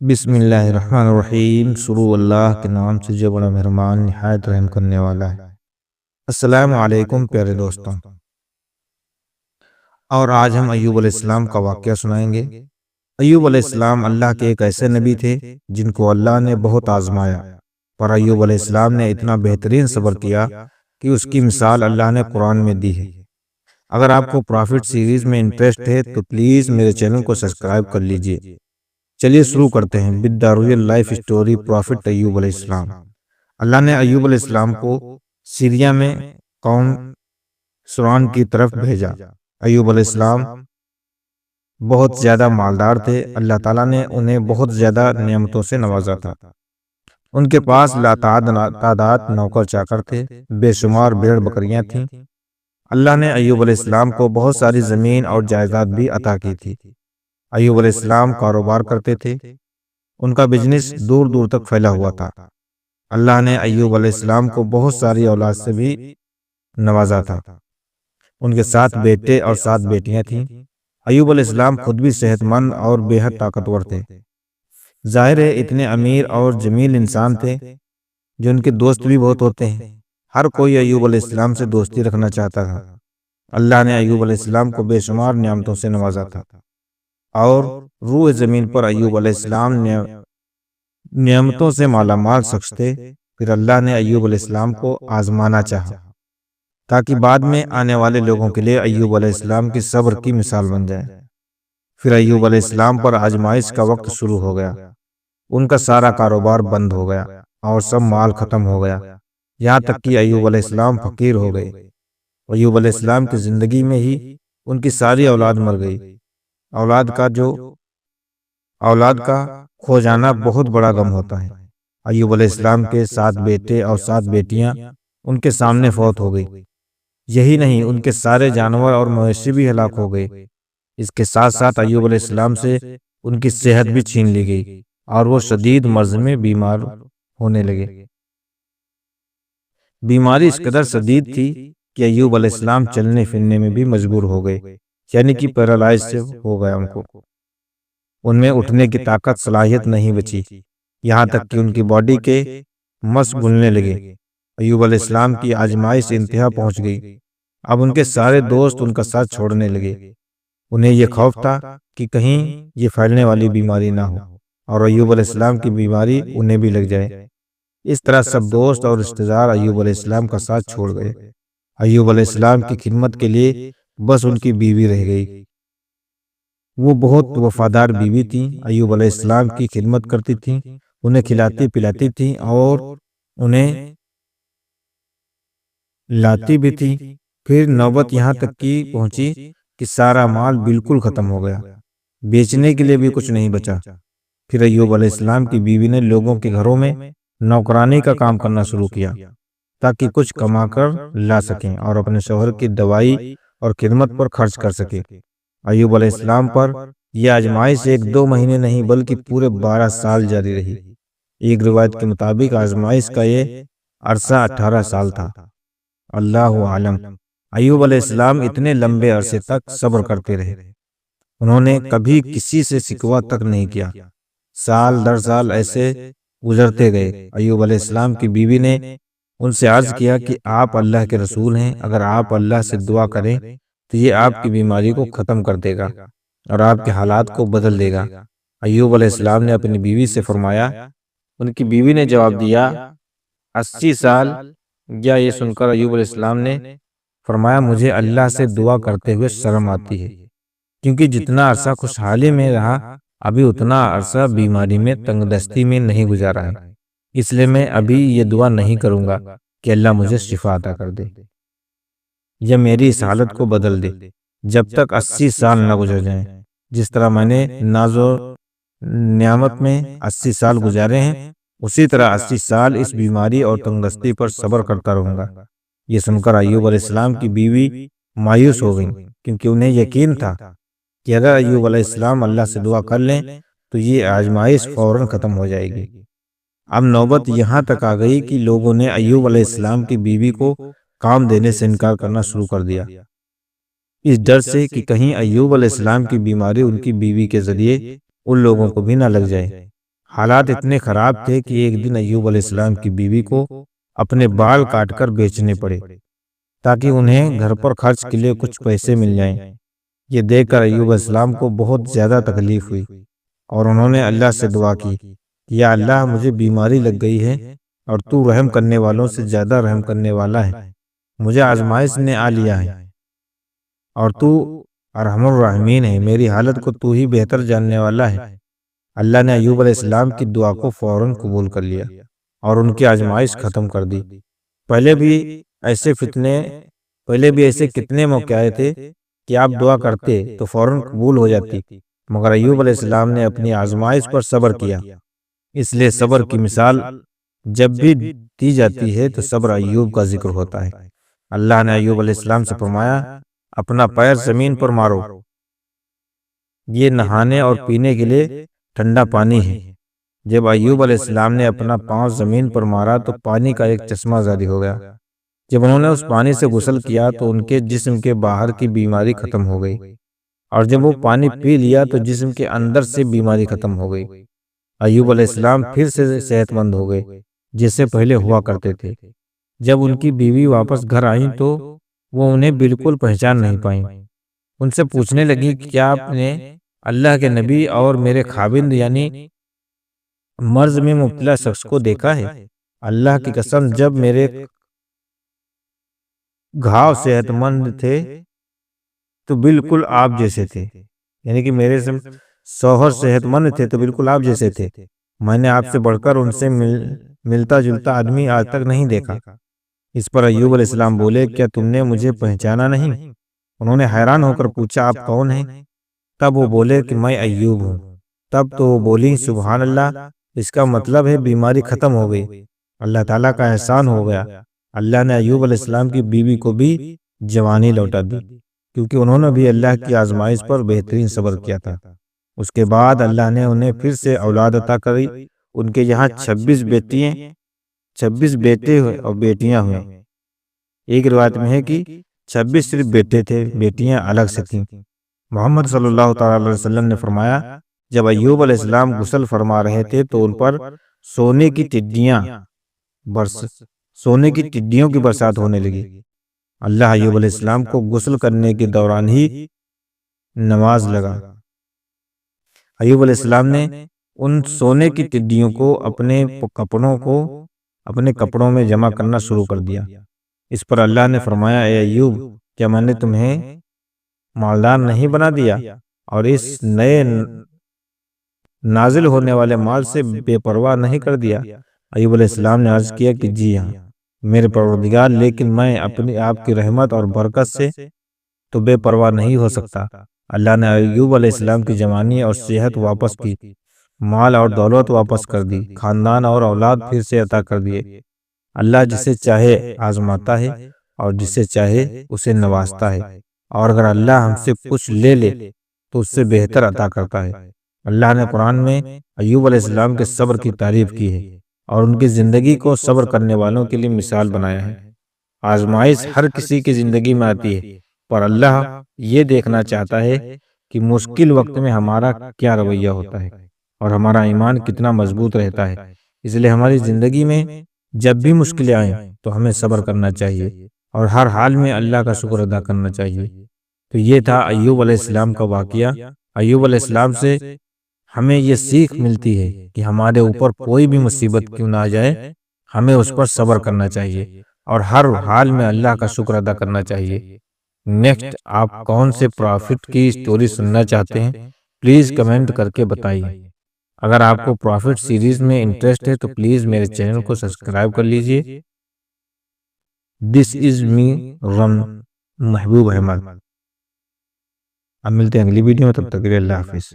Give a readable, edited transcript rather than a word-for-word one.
بسم اللہ الرحمن الرحیم۔ شروع اللہ کے نام سے جو بڑا مہربان نہایت رحم کرنے والا ہے۔ السلام علیکم پیارے دوستوں، اور آج ہم ایوب علیہ السلام کا واقعہ سنائیں گے۔ ایوب علیہ السلام اللہ کے ایک ایسے نبی تھے جن کو اللہ نے بہت آزمایا، پر ایوب علیہ السلام نے اتنا بہترین صبر کیا کہ اس کی مثال اللہ نے قرآن میں دی ہے۔ اگر آپ کو پرافٹ سیریز میں انٹرسٹ ہے تو پلیز میرے چینل کو سبسکرائب کر لیجئے۔ چلیے شروع کرتے ہیں with the real life story prophet Ayub علیہ السلام۔ اللہ نے ایوب علیہ السلام کو سیریا میں قوم سران کی طرف بھیجا۔ ایوب علیہ السلام بہت زیادہ مالدار تھے۔ اللہ تعالیٰ نے انہیں بہت زیادہ نعمتوں سے نوازا تھا۔ ان کے پاس تعداد نوکر چاکر تھے، بے شمار بھیڑ بکریاں تھیں۔ اللہ نے ایوب علیہ السلام کو بہت ساری زمین اور جائیداد بھی عطا کی تھی۔ ایوب علیہ السلام کاروبار کرتے تھے، ان کا بزنس دور دور تک پھیلا ہوا تھا۔ اللہ نے ایوب علیہ السلام کو بہت ساری اولاد سے بھی نوازا تھا۔ ان کے 7 بیٹے اور 7 بیٹیاں تھیں۔ ایوب علیہ السلام خود بھی صحت مند اور بے حد طاقتور تھے۔ ظاہر ہے اتنے امیر اور جمیل انسان تھے جو ان کے دوست بھی بہت ہوتے ہیں۔ ہر کوئی ایوب علیہ السلام سے دوستی رکھنا چاہتا تھا۔ اللہ نے ایوب علیہ السلام کو بے شمار نعمتوں سے نوازا تھا، اور روح زمین پر ایوب علیہ السلام نعمتوں سے مالا مال شخص تھے۔ پھر اللہ نے ایوب علیہ السلام کو آزمانا چاہا تاکہ بعد میں آنے والے لوگوں کے لیے ایوب علیہ السلام کی صبر کی مثال بن جائے۔ پھر ایوب علیہ السلام پر آزمائش کا وقت شروع ہو گیا۔ ان کا سارا کاروبار بند ہو گیا اور سب مال ختم ہو گیا، یہاں تک کہ ایوب علیہ السلام فقیر ہو گئے۔ ایوب علیہ السلام کی زندگی میں ہی ان کی ساری اولاد مر گئی۔ اولاد کا کھو جانا بہت بڑا غم ہوتا ہے۔ ایوب علیہ السلام کے 7 بیٹے اور 7 بیٹیاں ان کے سامنے فوت ہو گئی۔ یہی نہیں، ان کے سارے جانور اور مویشی بھی ہلاک ہو گئے۔ اس کے ساتھ ساتھ ایوب علیہ السلام سے ان کی صحت بھی چھین لی گئی اور وہ شدید مرض میں بیمار ہونے لگے۔ بیماری اس قدر شدید تھی کہ ایوب علیہ السلام چلنے پھرنے میں بھی مجبور ہو گئے، یعنی کہ پیرالائز سے ہو گیا ان کو۔ ان میں اٹھنے کی طاقت صلاحیت نہیں بچی، یہاں تک کہ ان کی باڈی کے مس گلنے لگے۔ ایوب علیہ السلام کی آزمائش انتہا پہنچ گئی۔ اب ان کے سارے دوست ان کا ساتھ چھوڑنے لگے۔ انہیں یہ خوف تھا کہ کہیں یہ پھیلنے والی بیماری نہ ہو اور ایوب علیہ السلام کی بیماری انہیں بھی لگ جائے۔ اس طرح سب دوست اور رشتہ دار ایوب علیہ السلام کا ساتھ چھوڑ گئے۔ ایوب علیہ السلام کی خدمت کے لیے بس ان کی بیوی رہ گئی۔ وہ بہت وفادار بیوی تھی، ایوب علیہ السلام کی خدمت کرتی تھی، انہیں کھلاتی پلاتی تھی اور انہیں لاتی بھی تھی۔ پھر نوبت یہاں تک کی پہنچی کہ سارا مال بالکل ختم ہو گیا، بیچنے کے لیے بھی کچھ نہیں بچا۔ پھر ایوب علیہ السلام کی بیوی نے لوگوں کے گھروں میں نوکرانی کا کام کرنا شروع کیا تاکہ کچھ کما کر لا سکیں اور اپنے شوہر کی دوائی اور خدمت پر خرچ کر سکے۔ ایوب علیہ السلام پر یہ آزمائش 1-2 مہینے نہیں بلکہ پورے 12 سال جاری رہی۔ ایک روایت کے مطابق آزمائش کا یہ عرصہ 18 سال تھا، اللہ عالم۔ ایوب علیہ السلام اتنے لمبے عرصے تک صبر کرتے رہے۔ انہوں نے کبھی کسی سے شکوہ تک نہیں کیا۔ سال در سال ایسے گزرتے گئے۔ ایوب علیہ السلام کی بیوی نے ان سے عرض کیا کہ آپ اللہ کے رسول ہیں، اگر آپ اللہ سے دعا کریں تو یہ آپ کی بیماری کو ختم کر دے گا اور آپ کے حالات کو بدل دے گا۔ ایوب علیہ السلام نے اپنی بیوی سے فرمایا۔ ان کی بیوی نے جواب دیا 80 سال۔ یا یہ سن کر ایوب علیہ السلام نے فرمایا مجھے اللہ سے دعا کرتے ہوئے شرم آتی ہے، کیونکہ جتنا عرصہ خوشحالی میں رہا ابھی اتنا عرصہ بیماری میں تنگ دستی میں نہیں گزارا ہے، اس لیے میں ابھی یہ دعا نہیں کروں گا کہ اللہ مجھے شفا عطا کر دے یا میری اس حالت کو بدل دے جب تک 80 سال نہ گزر جائیں۔ جس طرح میں نے ناز و نعمت میں 80 سال گزارے ہیں، اسی طرح 80 سال اس بیماری اور تنگدستی پر صبر کرتا رہوں گا۔ یہ سن کر ایوب علیہ السلام کی بیوی مایوس ہو گئی، کیونکہ انہیں یقین تھا کہ اگر ایوب علیہ السلام اللہ سے دعا کر لیں تو یہ آزمائش فوراً ختم ہو جائے گی۔ اب نوبت یہاں تک آ گئی کہ لوگوں نے ایوب علیہ السلام کی بیوی کو کام دینے سے انکار کرنا شروع کر دیا، اس ڈر سے کہ کہیں ایوب علیہ السلام کی بیماری ان کی بیوی کے ذریعے ان لوگوں کو بھی نہ لگ جائے۔ حالات اتنے خراب تھے کہ ایک دن ایوب علیہ السلام کی بیوی کو اپنے بال کاٹ کر بیچنے پڑے تاکہ انہیں گھر پر خرچ کے لیے کچھ پیسے مل جائیں۔ یہ دیکھ کر ایوب علیہ السلام کو بہت زیادہ تکلیف ہوئی اور انہوں نے اللہ سے دعا کی کہ یا اللہ، مجھے بیماری لگ گئی ہے اور تو رحم کرنے والوں سے زیادہ رحم کرنے والا ہے، مجھے آزمائش نے آ لیا ہے اور تو ارحم الراحمین ہے، میری حالت کو تو ہی بہتر جاننے والا ہے۔ اللہ نے ایوب علیہ السلام کی دعا کو فوراً قبول کر لیا اور ان کی آزمائش ختم کر دی۔ پہلے بھی ایسے کتنے موقع آئے تھے کہ آپ دعا کرتے تو فوراً قبول ہو جاتی، مگر ایوب علیہ السلام نے اپنی آزمائش پر صبر کیا۔ اس لیے صبر کی مثال جب بھی دی جاتی ہے تو صبر ایوب کا ذکر ہوتا ہے۔ اللہ نے ایوب علیہ السلام سے فرمایا، اپنا پیر زمین پر مارو، یہ نہانے اور پینے کے لیے ٹھنڈا پانی ہے۔ جب ایوب علیہ السلام نے اپنا پاؤں زمین پر مارا تو پانی کا ایک چشمہ جاری ہو گیا۔ جب انہوں نے اس پانی سے غسل کیا تو ان کے جسم کے باہر کی بیماری ختم ہو گئی، اور جب وہ پانی پی لیا تو جسم کے اندر سے بیماری ختم ہو گئی۔ ایوب علیہ السلام پھر سے صحت مند ہو گئے جیسے پہلے ہوا کرتے تھے۔ جب ان کی بیوی واپس گھر آئیں تو وہ انہیں بالکل پہچان نہیں پائیں۔ ان سے پوچھنے لگی کہ کیا آپ نے اللہ کے نبی اور میرے خاوند یعنی مرض میں مبتلا شخص کو دیکھا ہے؟ اللہ کی قسم، جب میرے گھاؤ صحت مند تھے تو بالکل آپ جیسے تھے، یعنی کہ میرے شوہر صحت مند تھے تو بالکل آپ جیسے تھے۔ میں نے آپ سے بڑھ کر ان سے ملتا جلتا آدمی آج تک نہیں دیکھا۔ اس پر ایوب علیہ السلام بولے، کیا تم نے مجھے پہچانا نہیں؟ انہوں نے حیران ہو کر پوچھا، آپ کون ہیں؟ تب وہ بولے کہ میں ایوب ہوں۔ تب تو وہ بولی، سبحان اللہ، اس کا مطلب ہے بیماری ختم ہو گئی، اللہ تعالیٰ کا احسان ہو گیا۔ اللہ نے ایوب علیہ السلام کی بیوی کو بھی جوانی لوٹا دی، کیونکہ انہوں نے بھی اللہ کی آزمائش پر بہترین صبر کیا تھا۔ اس کے بعد اللہ نے انہیں پھر سے اولاد عطا کری۔ ان کے یہاں 26 بیٹے اور بیٹیاں ہوئیں۔ ایک روایت میں ہے کہ 26 صرف بیٹے تھے، بیٹیاں الگ سے تھیں۔ محمد صلی اللہ تعالی علیہ وسلم نے فرمایا، جب ایوب علیہ السلام غسل فرما رہے تھے تو ان پر سونے کی ٹڈیوں کی برسات ہونے لگی۔ اللہ ایوب علیہ السلام کو غسل کرنے کے دوران ہی نواز لگا۔ ایوب علیہ السلام نے ان سونے کی ٹڈیوں کو اپنے کپڑوں میں جمع کرنا شروع کر دیا۔ اس پر اللہ نے فرمایا، اے ایوب، کیا میں نے تمہیں مالدار نہیں بنا دیا اور اس نئے نازل ہونے والے مال سے بے پرواہ نہیں کر دیا؟ ایوب علیہ السلام نے عرض کیا کہ جی ہاں میرے پروردگار، لیکن میں اپنی آپ کی رحمت اور برکت سے تو بے پرواہ نہیں ہو سکتا۔ اللہ نے ایوب علیہ السلام کی جوانی اور صحت واپس کی، مال اور دولت واپس کر دی، خاندان اور اولاد پھر سے عطا کر دیے۔ اللہ جسے چاہے آزماتا ہے اور جسے چاہے اسے نوازتا ہے، اور اگر اللہ ہم سے کچھ لے لے تو اس سے بہتر عطا کرتا ہے۔ اللہ نے قرآن میں ایوب علیہ السلام کے صبر کی تعریف کی ہے اور ان کی زندگی کو صبر کرنے والوں کے لیے مثال بنایا ہے۔ آزمائش ہر کسی کی زندگی میں آتی ہے، پر اللہ یہ دیکھنا چاہتا ہے کہ مشکل وقت میں ہمارا کیا رویہ ہوتا ہے اور ہمارا ایمان کتنا مضبوط رہتا ہے۔ اس لیے ہماری زندگی میں جب بھی مشکلیں آئیں تو ہمیں صبر کرنا چاہیے اور ہر حال میں اللہ کا شکر ادا کرنا چاہیے۔ تو یہ تھا ایوب علیہ السلام کا واقعہ۔ ایوب علیہ السلام سے ہمیں یہ سیکھ ملتی ہے کہ ہمارے اوپر کوئی بھی مصیبت کیوں نہ آ جائے، ہمیں اس پر صبر کرنا چاہیے اور ہر حال میں اللہ کا شکر ادا کرنا چاہیے۔ نیکسٹ آپ کون سے پرافٹ کی سٹوری سننا چاہتے ہیں پلیز کمنٹ کر کے بتائیے۔ اگر آپ کو پرافٹ سیریز میں انٹرسٹ ہے تو پلیز میرے چینل کو سبسکرائب کر لیجئے۔ دس از می رن محبوب احمد۔ اب ملتے ہیں اگلی ویڈیو میں، تب تک کے لیے اللہ حافظ۔